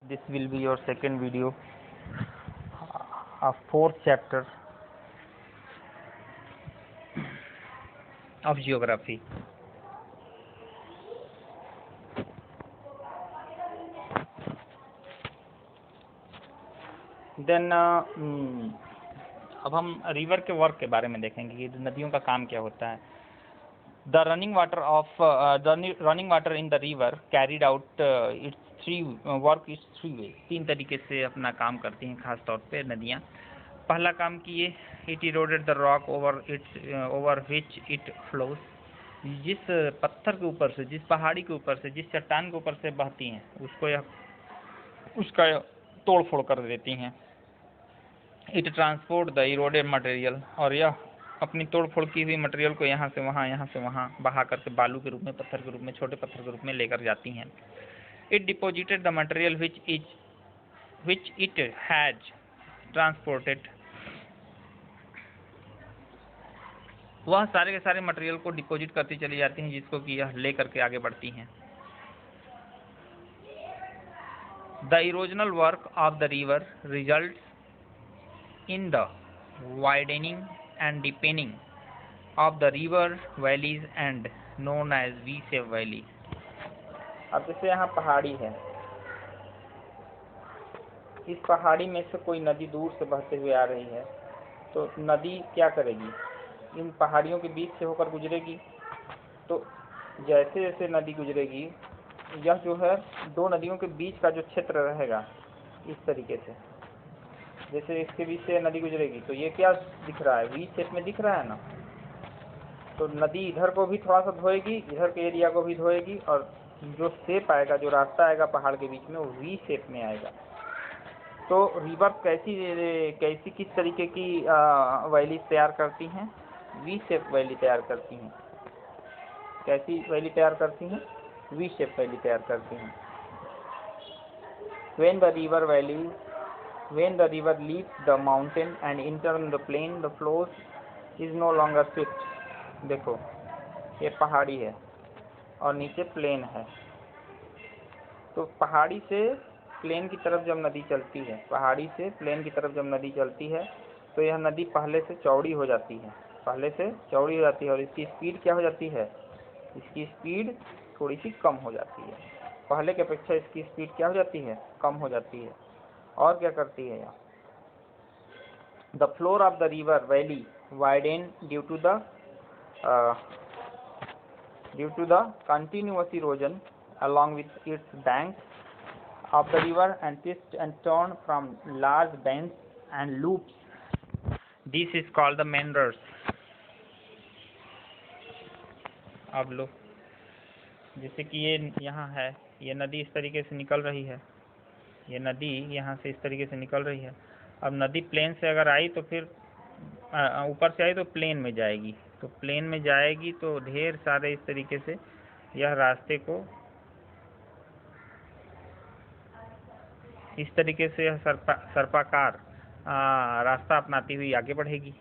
This will be your second video of fourth chapter of geography. Then अब हम river के work के बारे में देखेंगे कि नदियों का काम क्या होता है. The running water in the river carried out its work is three ways. तीन तरीके से अपना काम करती हैं खास तौर पे नदियाँ. पहला काम कि ये it eroded the rock over which it flows. जिस पत्थर के ऊपर से, जिस पहाड़ी के ऊपर से, जिस चट्टान के ऊपर से बहती हैं उसका तोड़ फोड़ कर देती हैं. It transport the eroded material, और यह अपनी तोड़ फोड़ की हुई मटेरियल को यहाँ से वहाँ बहा करके बालू के रूप में, पत्थर के रूप में, छोटे पत्थर के रूप में लेकर जाती हैं. It deposited the material which it has transported. वह सारे के सारे मटेरियल को डिपॉजिट करती चली जाती हैं जिसको कि यह ले करके आगे बढ़ती हैं. The erosional work of the river results in the widening and deepening of the river valleys and known as V-shaped valley. अब जैसे यहाँ पहाड़ी है, इस पहाड़ी में से कोई नदी दूर से बहते हुए आ रही है, तो नदी क्या करेगी? इन पहाड़ियों के बीच से होकर गुजरेगी. तो जैसे जैसे नदी गुजरेगी, यह जो है दो नदियों के बीच का जो क्षेत्र रहेगा इस तरीके से, जैसे इसके बीच से नदी गुजरेगी तो ये क्या दिख रहा है? वी शेप में दिख रहा है ना. तो नदी इधर को भी थोड़ा सा धोएगी, इधर के एरिया को भी धोएगी, और जो शेप आएगा, जो रास्ता आएगा पहाड़ के बीच में, वो वी शेप में आएगा. तो रिवर कैसी किस तरीके की वैली तैयार करती हैं? वी शेप वैली तैयार करती हैं. कैसी वैली तैयार करती हैं? वी शेप वैली तैयार करती हैं. When the river leaves the mountain and enters the plain, the flows is no longer swift. देखो ये पहाड़ी है और नीचे प्लेन है. तो पहाड़ी से प्लेन की तरफ जब नदी चलती है, पहाड़ी से प्लेन की तरफ जब नदी चलती है, तो यह नदी पहले से चौड़ी हो जाती है, और इसकी स्पीड क्या हो जाती है? इसकी स्पीड थोड़ी सी कम हो जाती है. पहले की अपेक्षा इसकी स्पीड क्या हो जाती है? कम हो जाती है. और क्या करती है यहाँ? The floor of the river valley widen due to the continuous erosion along with its banks of the river and twists and turn from large bends and loops. This is called the meanders. अब लो, जैसे कि ये यहाँ है, ये नदी इस तरीके से निकल रही है, ये नदी यहाँ से इस तरीके से निकल रही है. अब नदी प्लेन से अगर आई तो फिर ऊपर से आई तो प्लेन में जाएगी, तो प्लेन में जाएगी तो ढेर सारे इस तरीके से यह रास्ते को इस तरीके से यह सर्पाकार रास्ता अपनाती हुई आगे बढ़ेगी,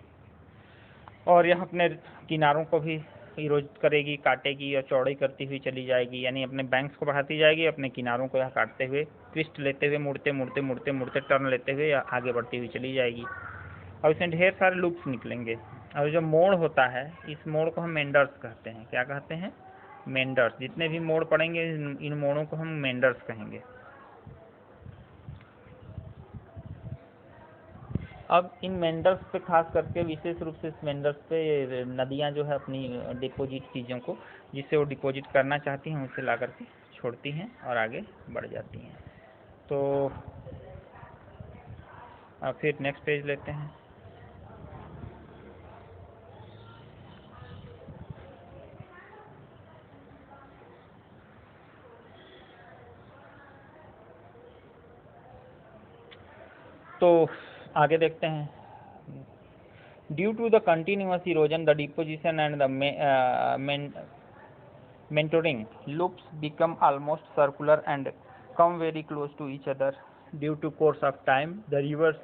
और यह अपने किनारों को भी इरोज करेगी, काटेगी और चौड़ाई करती हुई चली जाएगी. यानी अपने बैंक्स को बढ़ाती जाएगी, अपने किनारों को यह काटते हुए, ट्विस्ट लेते हुए, मुड़ते टर्न लेते हुए आगे बढ़ती हुई चली जाएगी. और इसमें ढेर सारे लूप्स निकलेंगे. और जो मोड़ होता है, इस मोड़ को हम मेंडर्स कहते हैं. क्या कहते हैं? मेंडर्स. जितने भी मोड़ पड़ेंगे इन मोड़ों को हम मेंडर्स कहेंगे. अब इन मेंडर्स पे खास करके विशेष रूप से इस मेंडर्स पे नदियाँ जो है अपनी डिपॉजिट चीज़ों को, जिससे वो डिपॉजिट करना चाहती हैं, उसे ला करके छोड़ती हैं और आगे बढ़ जाती हैं. तो अब फिर नेक्स्ट पेज लेते हैं. तो आगे देखते हैं. Due to the continuous erosion the deposition and the mentoring loops become almost circular and come very close to each other. Due to course of time, the river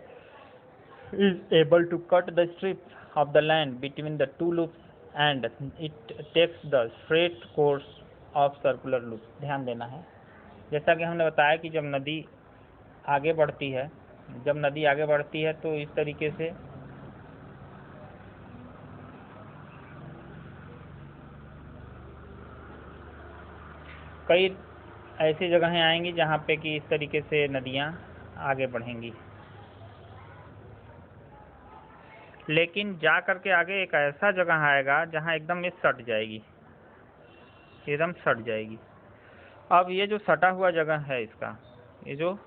is able to cut the strip of the land between the two loops and it takes the straight course of circular loop. ध्यान देना है, जैसा कि हमने बताया कि जब नदी आगे बढ़ती है, जब नदी आगे बढ़ती है तो इस तरीके से कई ऐसी जगहें आएंगी जहाँ पे कि इस तरीके से नदियाँ आगे बढ़ेंगी, लेकिन जा कर के आगे एक ऐसा जगह आएगा जहाँ एकदम ये सट जाएगी, एकदम सट जाएगी। अब ये जो सटा हुआ जगह है इसका, ये जो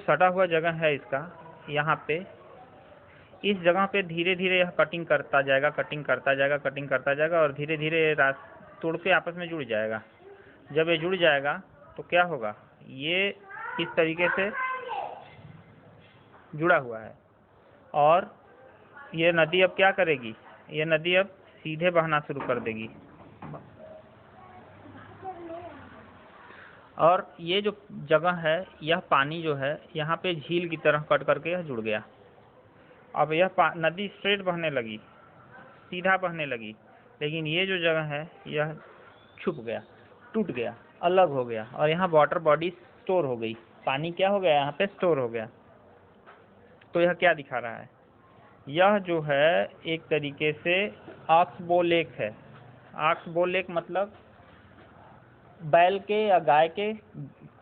सटा हुआ जगह है इसका, यहाँ पे इस जगह पे धीरे धीरे यह कटिंग करता जाएगा, कटिंग करता जाएगा, कटिंग करता जाएगा और धीरे धीरे तोड़ के आपस में जुड़ जाएगा। जब ये जुड़ जाएगा तो क्या होगा, ये इस तरीके से जुड़ा हुआ है और ये नदी अब क्या करेगी, ये नदी अब सीधे बहना शुरू कर देगी और ये जो जगह है, यह पानी जो है यहाँ पे झील की तरह कट करके यह जुड़ गया। अब यह नदी स्ट्रेट बहने लगी, सीधा बहने लगी, लेकिन ये जो जगह है यह छुप गया, टूट गया, अलग हो गया और यहाँ वाटर बॉडी स्टोर हो गई, पानी क्या हो गया यहाँ पे स्टोर हो गया। तो यह क्या दिखा रहा है, यह जो है एक तरीके से ऑक्सबो लेक है। ऑक्सबो लेक मतलब बैल के या गाय के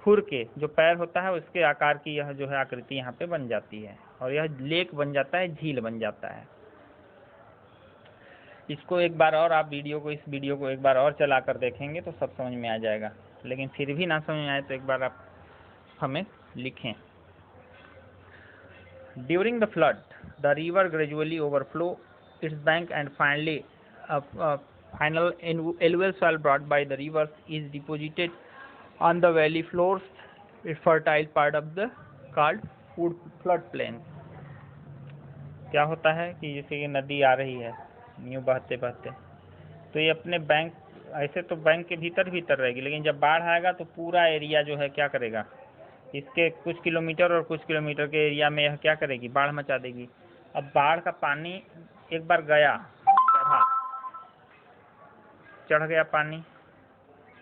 खुर के जो पैर होता है उसके आकार की यह जो है आकृति यहाँ पे बन जाती है और यह लेक बन जाता है, झील बन जाता है। इसको एक बार और आप इस वीडियो को एक बार और चला कर देखेंगे तो सब समझ में आ जाएगा, लेकिन फिर भी ना समझ में आए तो एक बार आप हमें लिखें। During the flood the river gradually overflow it's bank and finally final alluvial soil brought by the rivers is deposited on the valley floors, a fertile part of the called flood plain। क्या होता है कि जैसे कि नदी आ रही है यूँ बहते बहते, तो ये अपने बैंक, ऐसे तो बैंक के भीतर भीतर रहेगी, लेकिन जब बाढ़ आएगा तो पूरा एरिया जो है क्या करेगा, इसके कुछ किलोमीटर और कुछ किलोमीटर के एरिया में यह क्या करेगी, बाढ़ मचा देगी। अब बाढ़ का पानी एक बार गया, चढ़ गया पानी,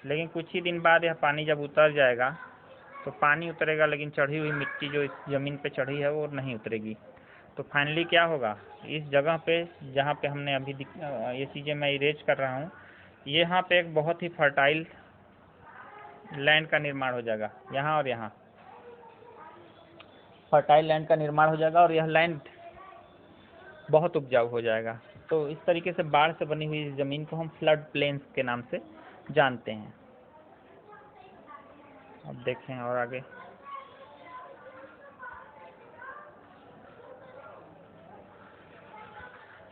लेकिन कुछ ही दिन बाद यह पानी जब उतर जाएगा तो पानी उतरेगा, लेकिन चढ़ी हुई मिट्टी जो इस ज़मीन पे चढ़ी है वो नहीं उतरेगी। तो फाइनली क्या होगा, इस जगह पे जहाँ पे हमने अभी ये चीज़ें मैं इरेज कर रहा हूँ, यहाँ पे एक बहुत ही फर्टाइल लैंड का निर्माण हो जाएगा, यहाँ और यहाँ फर्टाइल लैंड का निर्माण हो जाएगा और यह लैंड बहुत उपजाऊ हो जाएगा। तो इस तरीके से बाढ़ से बनी हुई ज़मीन को हम फ्लड प्लेन्स के नाम से जानते हैं। अब देखें और आगे,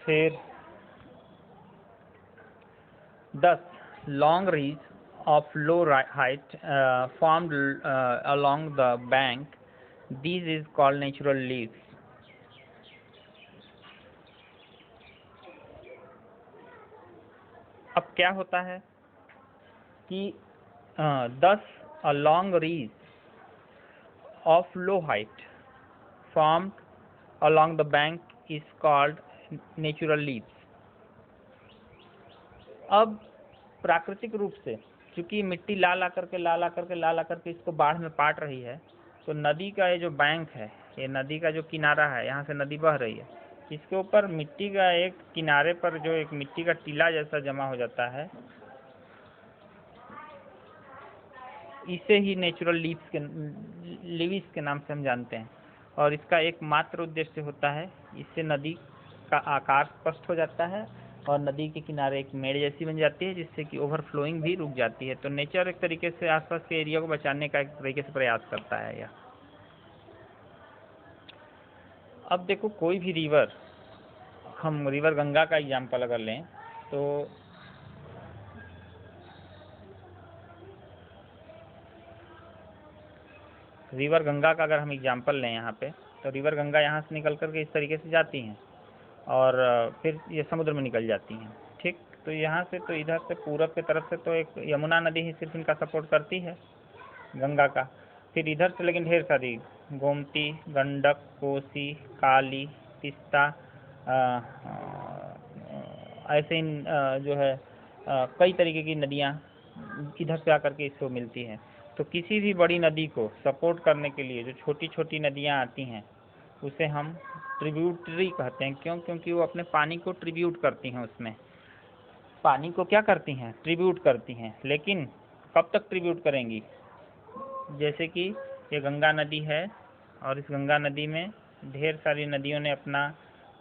फिर 10 long ridge of low height formed along the bank, these is called natural leaves। अब क्या होता है कि 10 long ridge of low height formed along the bank is called natural leaves। अब प्राकृतिक रूप से चूंकि मिट्टी ला ला करके इसको बाढ़ में पाट रही है, तो नदी का ये जो बैंक है, ये नदी का जो किनारा है, यहाँ से नदी बह रही है, इसके ऊपर मिट्टी का एक किनारे पर जो एक मिट्टी का टीला जैसा जमा हो जाता है, इसे ही नेचुरल लीव्स के नाम से हम जानते हैं। और इसका एकमात्र उद्देश्य होता है, इससे नदी का आकार स्पष्ट हो जाता है और नदी के किनारे एक मेड़ जैसी बन जाती है, जिससे कि ओवरफ्लोइंग भी रुक जाती है। तो नेचर एक तरीके से आसपास के एरिया को बचाने का एक तरीके से प्रयास करता है यह। अब देखो कोई भी रिवर, हम रिवर गंगा का एग्जाम्पल अगर लें तो रिवर गंगा का अगर हम एग्जाम्पल लें यहाँ पे, तो रिवर गंगा यहाँ से निकल करके इस तरीके से जाती हैं और फिर ये समुद्र में निकल जाती हैं, ठीक। तो यहाँ से तो इधर से पूरब की तरफ से तो एक यमुना नदी ही सिर्फ इनका सपोर्ट करती है, गंगा का। फिर इधर से लेकिन ढेर सारी गोमती, गंडक, कोसी, काली, तीस्ता, ऐसे इन जो है कई तरीके की नदियाँ इधर से आकर के इसको मिलती है। तो किसी भी बड़ी नदी को सपोर्ट करने के लिए जो छोटी छोटी नदियाँ आती हैं उसे हम ट्रिब्यूटरी कहते हैं। क्यों? क्योंकि वो अपने पानी को ट्रिब्यूट करती हैं, उसमें पानी को क्या करती हैं? ट्रिब्यूट करती हैं। लेकिन कब तक ट्रिब्यूट करेंगी? जैसे कि ये गंगा नदी है और इस गंगा नदी में ढेर सारी नदियों ने अपना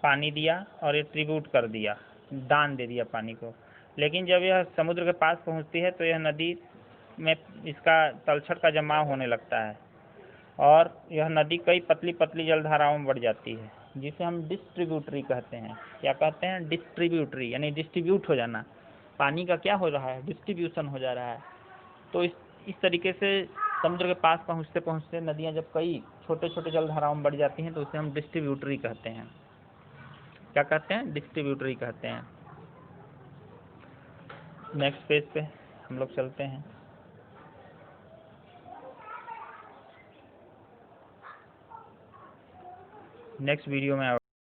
पानी दिया और ये ट्रिब्यूट कर दिया, दान दे दिया पानी को। लेकिन जब यह समुद्र के पास पहुंचती है तो यह नदी में इसका तलछट का जमाव होने लगता है और यह नदी कई पतली पतली जलधाराओं में बढ़ जाती है, जिसे हम डिस्ट्रीब्यूटरी कहते हैं। क्या कहते हैं? डिस्ट्रीब्यूटरी, यानी डिस्ट्रीब्यूट हो जाना। पानी का क्या हो रहा है? डिस्ट्रीब्यूशन हो जा रहा है। तो इस तरीके से समुद्र के पास पहुँचते पहुँचते नदियाँ जब कई छोटे छोटे जलधाराओं में बढ़ जाती हैं तो उसे हम डिस्ट्रीब्यूटरी कहते हैं। क्या कहते हैं? डिस्ट्रीब्यूटरी कहते हैं। नेक्स्ट पेज पे हम लोग चलते हैं। नेक्स्ट वीडियो में